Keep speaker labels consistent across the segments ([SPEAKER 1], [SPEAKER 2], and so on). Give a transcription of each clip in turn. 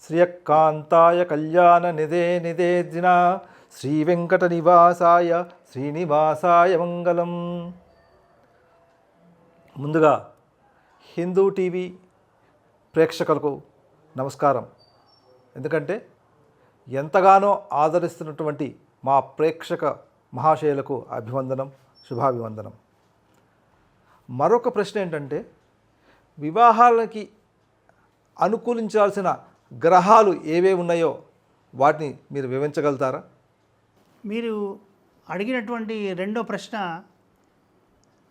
[SPEAKER 1] శ్రియకాంతాయ కళ్యాణ నిదే నిదేదిన శ్రీవెంకట నివాసాయ శ్రీనివాసాయ మంగళం. ముందుగా హిందూ టీవీ ప్రేక్షకులకు నమస్కారం. ఎందుకంటే ఎంతగానో ఆదరిస్తున్నటువంటి మా ప్రేక్షక మహాశయులకు అభివందనం, శుభాభివందనం. మరొక ప్రశ్న ఏంటంటే, వివాహాలకి అనుకూలించాల్సిన గ్రహాలు ఏవే ఉన్నాయో వాటిని మీరు వివరించగలుగుతారా?
[SPEAKER 2] మీరు అడిగినటువంటి రెండో ప్రశ్న,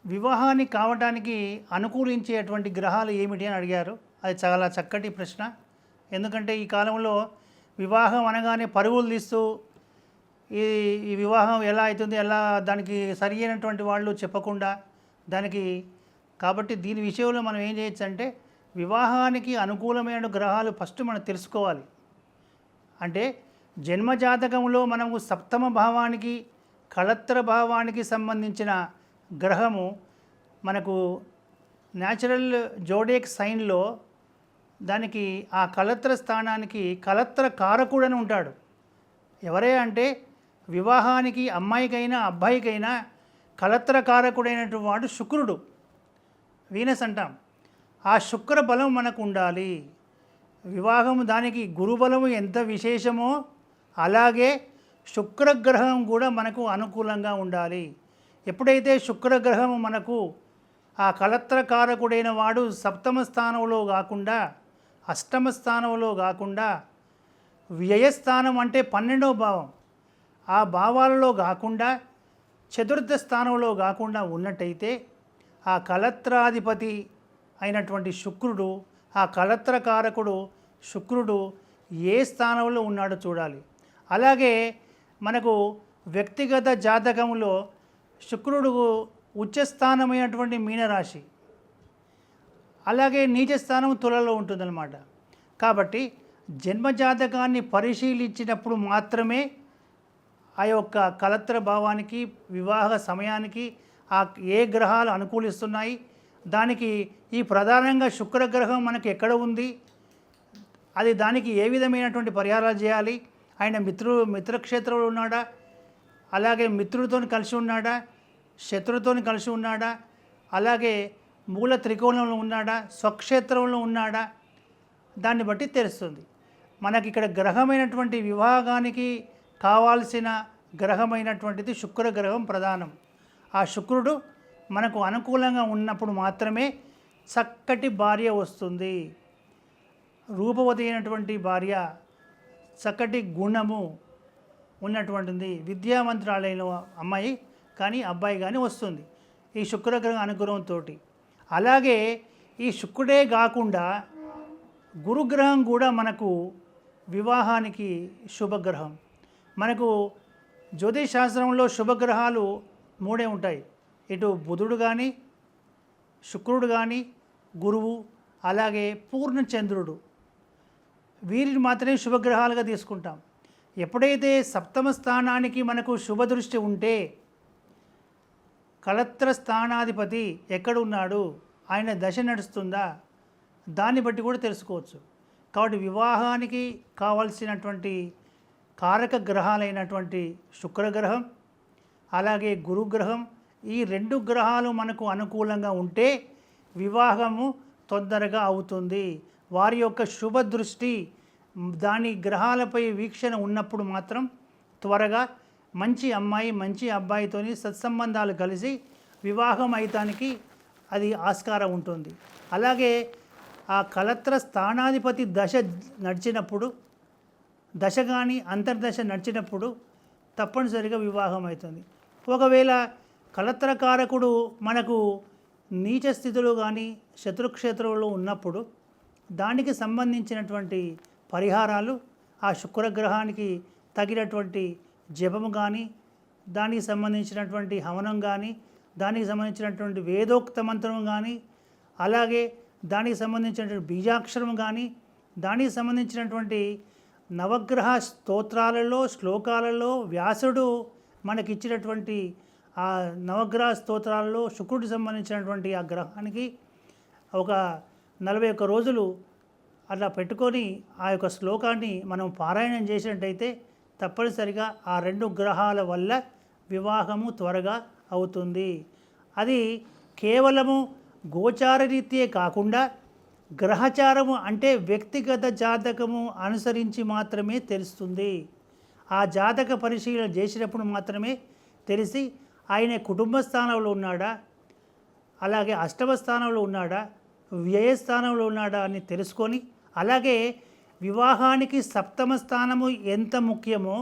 [SPEAKER 2] వివాహానికి కావడానికి అనుకూలించేటువంటి గ్రహాలు ఏమిటి అని అడిగారు. అది చాలా చక్కటి ప్రశ్న. ఎందుకంటే ఈ కాలంలో వివాహం అనగానే పరుగులు తీస్తూ ఈ వివాహం ఎలా అవుతుంది, ఎలా దానికి సరి అయినటువంటి వాళ్ళు చెప్పకుండా కాబట్టి దీని విషయంలో మనం ఏం చేయొచ్చు అంటే, వివాహానికి అనుకూలమైన గ్రహాలు ఫస్ట్ మనం తెలుసుకోవాలి. అంటే జన్మజాతకంలో మనము సప్తమ భావానికి, కళత్ర భావానికి సంబంధించిన గ్రహము మనకు న్యాచురల్ జోడేక్ సైన్లో దానికి ఆ కళత్ర స్థానానికి కళత్ర కారకుడని ఉంటాడు. ఎవరే అంటే వివాహానికి అమ్మాయికైనా అబ్బాయికైనా కళత్ర కారకుడైనటువంటి వాడు శుక్రుడు, వీనస్ అంటాం. ఆ శుక్ర బలం మనకు ఉండాలి. వివాహం దానికి గురుబలము ఎంత విశేషమో అలాగే శుక్రగ్రహం కూడా మనకు అనుకూలంగా ఉండాలి. ఎప్పుడైతే శుక్రగ్రహం మనకు ఆ కళత్రకారకుడైన వాడు సప్తమ స్థానంలో కాకుండా, అష్టమ స్థానంలో కాకుండా, వ్యయస్థానం అంటే 12వ భావం, ఆ భావాలలో కాకుండా చతుర్థ స్థానంలో కాకుండా ఉన్నట్టయితే ఆ కళత్రాధిపతి అయినటువంటి శుక్రుడు, ఆ కళత్రకారకుడు శుక్రుడు ఏ స్థానంలో ఉన్నాడో చూడాలి. అలాగే మనకు వ్యక్తిగత జాతకంలో శుక్రుడు ఉచ్చస్థానమైనటువంటి మీనరాశి, అలాగే నీచస్థానం తులలో ఉంటుందన్నమాట. కాబట్టి జన్మజాతకాన్ని పరిశీలించినప్పుడు మాత్రమే ఆ యొక్క కళత్ర భావానికి, వివాహ సమయానికి ఏ గ్రహాలు అనుకూలిస్తున్నాయి, దానికి ఈ ప్రధానంగా శుక్రగ్రహం మనకి ఎక్కడ ఉంది, అది దానికి ఏ విధమైనటువంటి పరిహారాలు చేయాలి, ఆయన మిత్రక్షేత్రంలో ఉన్నాడా, అలాగే మిత్రుడితో కలిసి ఉన్నాడా, శత్రువుతో కలిసి ఉన్నాడా, అలాగే మూల త్రికోణంలో ఉన్నాడా, స్వక్షేత్రంలో ఉన్నాడా, దాన్ని బట్టి తెలుస్తుంది. మనకి ఇక్కడ గ్రహమైనటువంటి వివాహానికి కావాల్సిన గ్రహమైనటువంటిది శుక్రగ్రహం ప్రధానం. ఆ శుక్రుడు మనకు అనుకూలంగా ఉన్నప్పుడు మాత్రమే చక్కటి భార్య వస్తుంది. రూపవతి అయినటువంటి భార్య, చక్కటి గుణము ఉన్నటువంటిది, విద్యావంతురాలైన అమ్మాయి కానీ అబ్బాయి కానీ వస్తుంది ఈ శుక్రగ్రహం అనుగ్రహంతో. అలాగే ఈ శుక్రుడే కాకుండా గురుగ్రహం కూడా మనకు వివాహానికి శుభగ్రహం. మనకు జ్యోతిష్ శాస్త్రంలో శుభగ్రహాలు 3 ఉంటాయి. ఇటు బుధుడు కానీ, శుక్రుడు కానీ, గురువు, అలాగే పూర్ణచంద్రుడు, వీరిని మాత్రమే శుభగ్రహాలుగా తీసుకుంటాం. ఎప్పుడైతే సప్తమ స్థానానికి మనకు శుభదృష్టి ఉంటే కళత్ర స్థానాధిపతి ఎక్కడ ఉన్నాడు, ఆయన దశ నడుస్తుందా, దాన్ని బట్టి కూడా తెలుసుకోవచ్చు. కాబట్టి వివాహానికి కావలసినటువంటి కారక గ్రహాలైనటువంటి శుక్రగ్రహం, అలాగే గురుగ్రహం, ఈ 2 గ్రహాలు మనకు అనుకూలంగా ఉంటే వివాహము తొందరగా అవుతుంది. వారి యొక్క శుభ దృష్టి దాని గ్రహాలపై వీక్షణ ఉన్నప్పుడు మాత్రం త్వరగా మంచి అమ్మాయి మంచి అబ్బాయితోని సత్సంబంధాలు కలిసి వివాహం అయితానికి అది ఆస్కారం ఉంటుంది. అలాగే ఆ కళత్ర స్థానాధిపతి దశ నడిచినప్పుడు, దశ కానీ అంతర్దశ నడిచినప్పుడు తప్పనిసరిగా వివాహం అవుతుంది. ఒకవేళ కళత్రకారకుడు మనకు నీచ స్థితిలో కానీ శత్రుక్షేత్రంలో ఉన్నప్పుడు దానికి సంబంధించినటువంటి పరిహారాలు, ఆ శుక్రగ్రహానికి తగినటువంటి జపము కానీ, దానికి సంబంధించినటువంటి హవనం కానీ, దానికి సంబంధించినటువంటి వేదోక్త మంత్రం కానీ, అలాగే దానికి సంబంధించినటువంటి బీజాక్షరం కానీ, దానికి సంబంధించినటువంటి నవగ్రహ స్తోత్రాలలో, శ్లోకాలలో వ్యాసుడు మనకిచ్చినటువంటి ఆ నవగ్రహ స్తోత్రాలలో శుక్రుడికి సంబంధించినటువంటి ఆ గ్రహానికి ఒక 41 రోజులు అలా పెట్టుకొని ఆ యొక్క శ్లోకాన్ని మనం పారాయణం చేసినట్టయితే తప్పనిసరిగా ఆ 2 గ్రహాల వల్ల వివాహము త్వరగా అవుతుంది. అది కేవలము గోచారరీత్యే కాకుండా గ్రహచారము అంటే వ్యక్తిగత జాతకము అనుసరించి మాత్రమే తెలుస్తుంది. ఆ జాతక పరిశీలన చేసినప్పుడు మాత్రమే తెలిసి ఆయన కుటుంబ స్థానంలో ఉన్నాడా, అలాగే అష్టమ స్థానంలో ఉన్నాడా, వ్యయస్థానంలో ఉన్నాడా అని తెలుసుకొని, అలాగే వివాహానికి సప్తమ స్థానము ఎంత ముఖ్యమో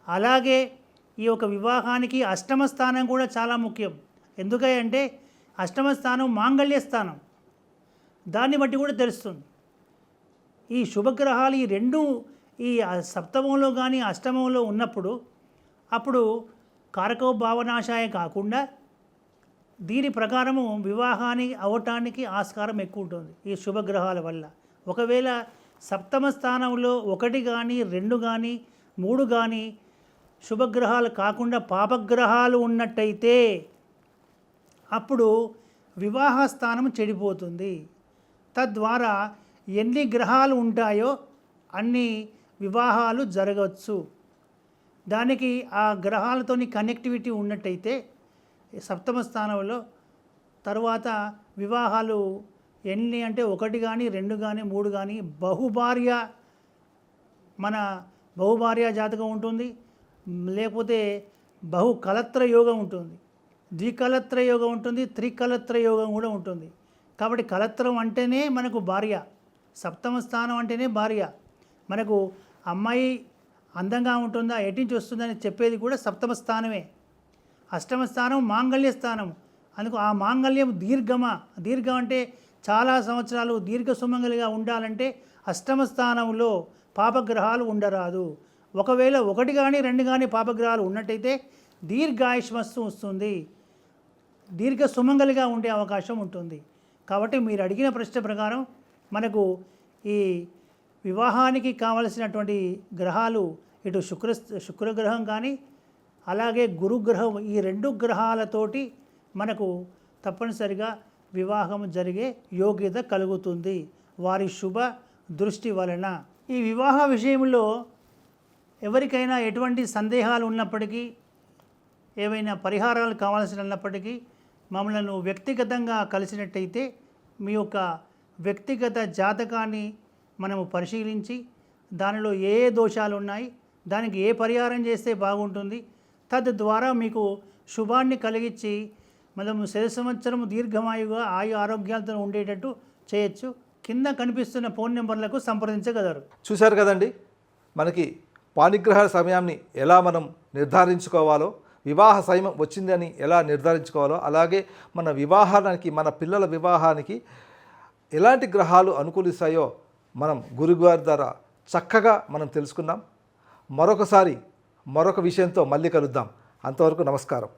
[SPEAKER 2] అలాగే ఈ యొక్క వివాహానికి అష్టమ స్థానం కూడా చాలా ముఖ్యం. ఎందుకంటే అష్టమ స్థానం మాంగళ్య స్థానం, దాన్ని బట్టి కూడా తెలుస్తుంది. ఈ శుభగ్రహాలు ఈ 2 ఈ సప్తమంలో కానీ అష్టమంలో ఉన్నప్పుడు అప్పుడు కారకో భావనాశాయ కాకుండా దీని ప్రకారము వివాహానికి అవటానికి ఆస్కారం ఎక్కువ ఉంటుంది ఈ శుభగ్రహాల వల్ల. ఒకవేళ సప్తమ స్థానంలో 1 కానీ 2 కానీ 3 కానీ శుభగ్రహాలు కాకుండా పాపగ్రహాలు ఉన్నట్టయితే అప్పుడు వివాహ స్థానం చెడిపోతుంది. తద్వారా ఎన్ని గ్రహాలు ఉంటాయో అన్ని వివాహాలు జరగవచ్చు. దానికి ఆ గ్రహాలతోని కనెక్టివిటీ ఉన్నట్టయితే సప్తమ స్థానంలో తర్వాత వివాహాలు ఎన్ని అంటే 1 కానీ 2 కానీ 3 కానీ బహుభార్య జాతకం ఉంటుంది, లేకపోతే బహుకలత్ర యోగం ఉంటుంది, ద్వికలత్ర యోగం ఉంటుంది, త్రికలత్ర యోగం కూడా ఉంటుంది. కాబట్టి కలత్రం అంటేనే మనకు భార్య, సప్తమ స్థానం అంటేనే భార్య. మనకు అమ్మాయి అందంగా ఉంటుందా, ఎటించి వస్తుందని చెప్పేది కూడా సప్తమ స్థానమే. అష్టమ స్థానం మాంగళ్య స్థానం. అందుకు ఆ మాంగళ్యం దీర్ఘం అంటే చాలా సంవత్సరాలు దీర్ఘ సుమంగలిగా ఉండాలంటే అష్టమ స్థానంలో పాపగ్రహాలు ఉండరాదు. ఒకవేళ 1 కానీ 2 కానీ పాపగ్రహాలు ఉన్నట్టయితే దీర్ఘాయుష్మస్తు వస్తుంది, దీర్ఘ సుమంగలిగా ఉండే అవకాశం ఉంటుంది. కాబట్టి మీరు అడిగిన ప్రశ్న ప్రకారం మనకు ఈ వివాహానికి కావలసినటువంటి గ్రహాలు ఇటు శుక్రగ్రహం కానీ అలాగే గురుగ్రహం, ఈ 2 గ్రహాలతోటి మనకు తప్పనిసరిగా వివాహం జరిగే యోగ్యత కలుగుతుంది వారి శుభ దృష్టి వలన. ఈ వివాహ విషయంలో ఎవరికైనా ఎటువంటి సందేహాలు ఉన్నప్పటికీ, ఏవైనా పరిహారాలు కావాల్సినప్పటికీ మమ్మల్ని వ్యక్తిగతంగా కలిసినట్టయితే మీ యొక్క వ్యక్తిగత జాతకాన్ని మనము పరిశీలించి దానిలో ఏ దోషాలు ఉన్నాయి, దానికి ఏ పరిహారం చేస్తే బాగుంటుంది, తద్వారా మీకు శుభాన్ని కలిగించి మనము సంవత్సరము దీర్ఘమాయుగా ఆరోగ్యాలతో ఉండేటట్టు చేయొచ్చు. కింద కనిపిస్తున్న ఫోన్ నెంబర్లకు సంప్రదించగలరు.
[SPEAKER 1] చూశారు కదండి, మనకి పాణిగ్రహాల సమయాన్ని ఎలా మనం నిర్ధారించుకోవాలో, వివాహ సమయం వచ్చిందని ఎలా నిర్ధారించుకోవాలో, అలాగే మన వివాహానికి, మన పిల్లల వివాహానికి ఎలాంటి గ్రహాలు అనుకూలిస్తాయో మనం గురుగారి ద్వారా చక్కగా మనం తెలుసుకున్నాం. మరొక విషయంతో మళ్ళీ కలుద్దాం. అంతవరకు నమస్కారం.